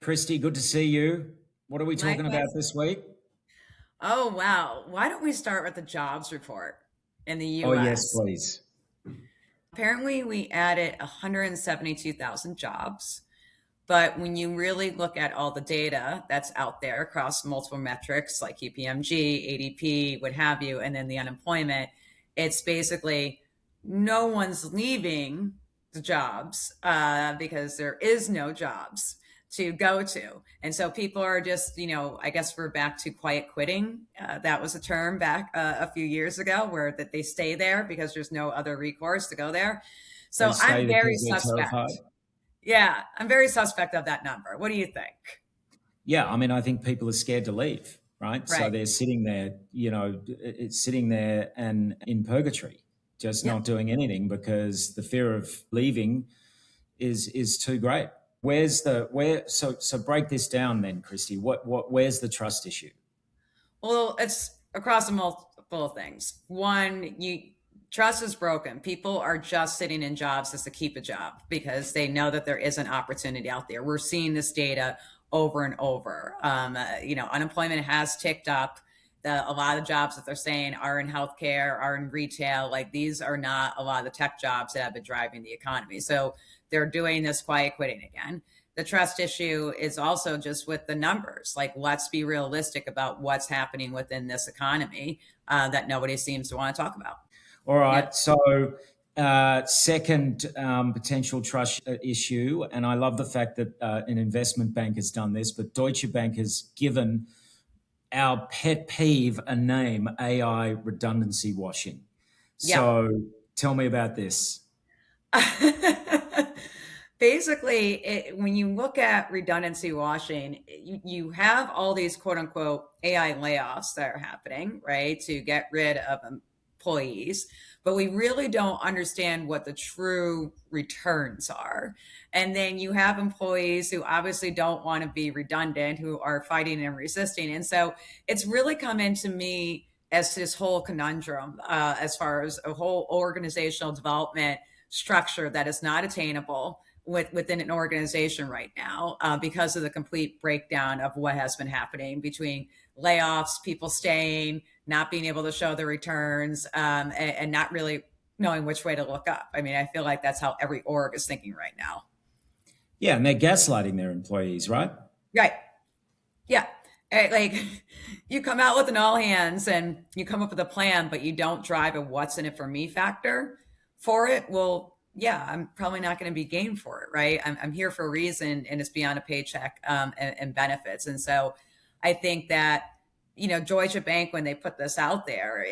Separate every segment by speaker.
Speaker 1: Kristy, good to see you. What are we talking about
Speaker 2: Likewise.
Speaker 1: this week?
Speaker 2: Oh, wow. Why don't we start with the jobs report in the
Speaker 1: Oh, yes,
Speaker 2: US?
Speaker 1: please.
Speaker 2: Apparently, we added 172,000 jobs. But when you really look at all the data that's out there across multiple metrics like UPMG, ADP, what have you, and then the unemployment, it's basically no one's leaving the jobs because there is no jobs to go to. And so people are just, I guess we're back to quiet quitting. That was a term back a few years ago where that they stay there because there's no other recourse to go there.
Speaker 1: They
Speaker 2: So
Speaker 1: stay
Speaker 2: I'm very
Speaker 1: because they're
Speaker 2: suspect.
Speaker 1: terrified.
Speaker 2: Yeah, I'm very suspect of that number. What do you think?
Speaker 1: Yeah, I mean, I think people are scared to leave, right? So
Speaker 2: Right.
Speaker 1: they're sitting there, it's sitting there and in purgatory, just
Speaker 2: Yeah.
Speaker 1: not doing anything because the fear of leaving is too great. So break this down then, Kristy. Where's the trust issue?
Speaker 2: Well, it's across the multiple things. One, you trust is broken. People are just sitting in jobs just to keep a job because they know that there is an opportunity out there. We're seeing this data over and over. Unemployment has ticked up. A lot of jobs that they're saying are in healthcare, are in retail. Like these are not a lot of the tech jobs that have been driving the economy. So they're doing this quiet quitting again. The trust issue is also just with the numbers. Like, let's be realistic about what's happening within this economy that nobody seems to want to talk about.
Speaker 1: All
Speaker 2: Yeah.
Speaker 1: right. So, second potential trust issue, and I love the fact that an investment bank has done this, but Deutsche Bank has given our pet peeve a name: AI redundancy washing.
Speaker 2: Yeah.
Speaker 1: So, tell me about this.
Speaker 2: Basically, when you look at redundancy washing, you have all these quote unquote AI layoffs that are happening, right, to get rid of employees, but we really don't understand what the true returns are. And then you have employees who obviously don't want to be redundant, who are fighting and resisting. And so it's really come into me as to this whole conundrum as far as a whole organizational development structure that is not attainable within an organization right now because of the complete breakdown of what has been happening between layoffs, people staying, not being able to show the returns, and not really knowing which way to look up. I mean, I feel like that's how every org is thinking right now.
Speaker 1: Yeah, and they're gaslighting their employees, right?
Speaker 2: Right. Yeah. Like you come out with an all hands and you come up with a plan, but you don't drive a what's in it for me factor for it. Well, yeah, I'm probably not going to be game for it, right? I'm here for a reason and it's beyond a paycheck and benefits. And so I think that, Deutsche Bank, when they put this out there,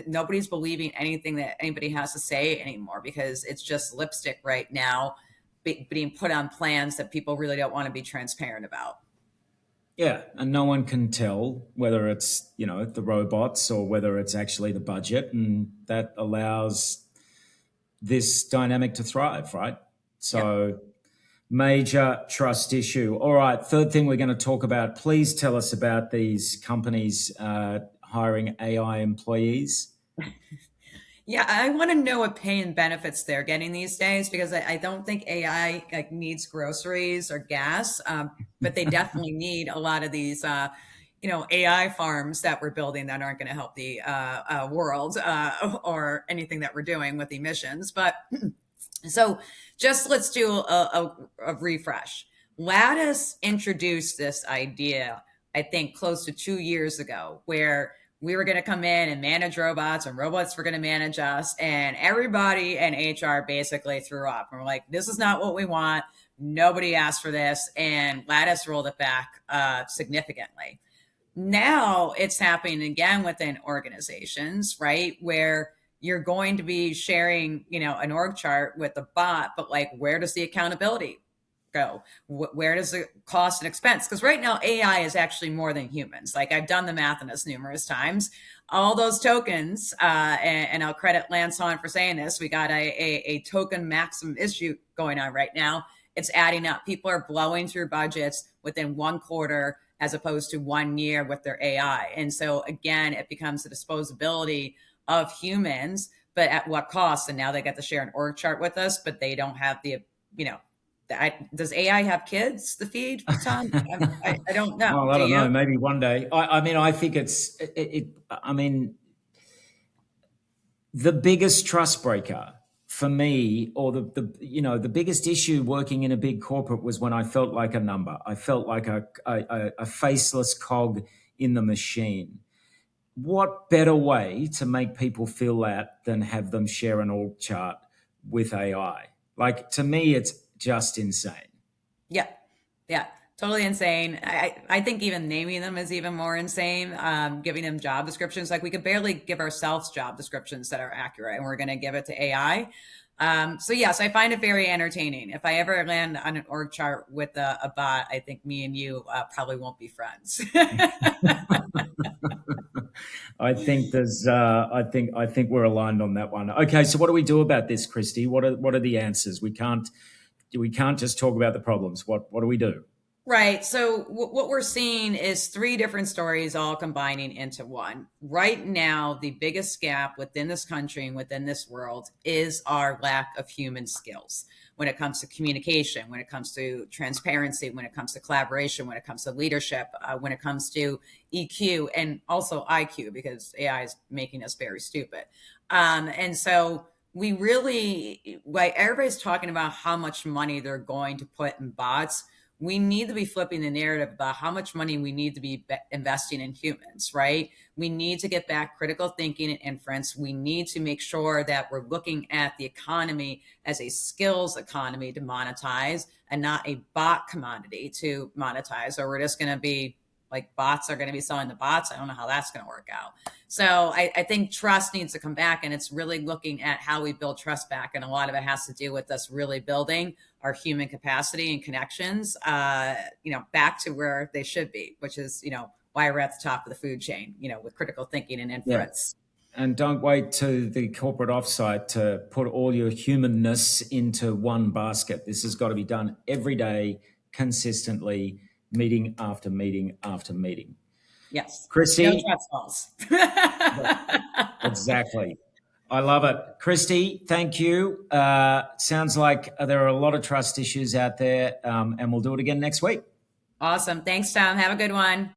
Speaker 2: nobody's believing anything that anybody has to say anymore because it's just lipstick right now being put on plans that people really don't want to be transparent about.
Speaker 1: Yeah, and no one can tell whether it's, the robots or whether it's actually the budget, and that allows this dynamic to thrive, right?
Speaker 2: Yeah.
Speaker 1: So, major trust issue. All right, third thing we're going to talk about. Please tell us about these companies hiring AI employees.
Speaker 2: Yeah, I want to know what pay and benefits they're getting these days because I don't think AI like needs groceries or gas, but they definitely need a lot of these, AI farms that we're building that aren't going to help the world or anything that we're doing with emissions. But so just let's do a refresh. Lattice introduced this idea, I think, close to 2 years ago, where we were going to come in and manage robots and robots were going to manage us. And everybody in HR basically threw up. And we're like, this is not what we want. Nobody asked for this. And Lattice rolled it back significantly. Now it's happening again within organizations, right? Where you're going to be sharing, an org chart with the bot, but like, where does the accountability go? Where does the cost and expense? Because right now, AI is actually more than humans. Like I've done the math on this numerous times. All those tokens, and I'll credit Lance on for saying this. We got a token maximum issue going on right now. It's adding up. People are blowing through budgets within 1 quarter as opposed to 1 year with their AI. And so again, it becomes the disposability of humans, but at what cost? And now they get to share an org chart with us, but they don't have the, Does AI have kids to feed, Tom? I don't know.
Speaker 1: Well, I
Speaker 2: Do
Speaker 1: don't know.
Speaker 2: you?
Speaker 1: Maybe one day. I mean, I think I mean, the biggest trust breaker for me, or the biggest issue working in a big corporate was when I felt like a number. I felt like a faceless cog in the machine. What better way to make people feel that than have them share an org chart with AI? Like, to me, it's just insane.
Speaker 2: Yeah, yeah, totally insane. I think even naming them is even more insane. Giving them job descriptions, like we could barely give ourselves job descriptions that are accurate, and we're going to give it to AI. So yes, I find it very entertaining. If I ever land on an org chart with a bot, I think me and you probably won't be friends.
Speaker 1: I think we're aligned on that one. Okay, so what do we do about this, Kristy? What are the answers? We can't just talk about the problems. What do we do?
Speaker 2: Right. So what we're seeing is three different stories all combining into one. Right now, the biggest gap within this country and within this world is our lack of human skills when it comes to communication, when it comes to transparency, when it comes to collaboration, when it comes to leadership, when it comes to EQ and also IQ, because AI is making us very stupid. And so we really, like everybody's talking about how much money they're going to put in bots, we need to be flipping the narrative about how much money we need to be investing in humans, right? We need to get back critical thinking and inference. We need to make sure that we're looking at the economy as a skills economy to monetize and not a bot commodity to monetize, or we're just going to be like bots are going to be selling the bots. I don't know how that's going to work out. So I think trust needs to come back, and it's really looking at how we build trust back. And a lot of it has to do with us really building our human capacity and connections, back to where they should be, which is, why we're at the top of the food chain, with critical thinking and
Speaker 1: Yeah.
Speaker 2: inference.
Speaker 1: And don't wait to the corporate offsite to put all your humanness into one basket. This has got to be done every day, consistently, meeting after meeting after meeting.
Speaker 2: Yes. No
Speaker 1: Kristy,
Speaker 2: trust falls.
Speaker 1: exactly. I love it. Kristy, thank you. Sounds like there are a lot of trust issues out there, and we'll do it again next week.
Speaker 2: Awesome. Thanks, Tom. Have a good one.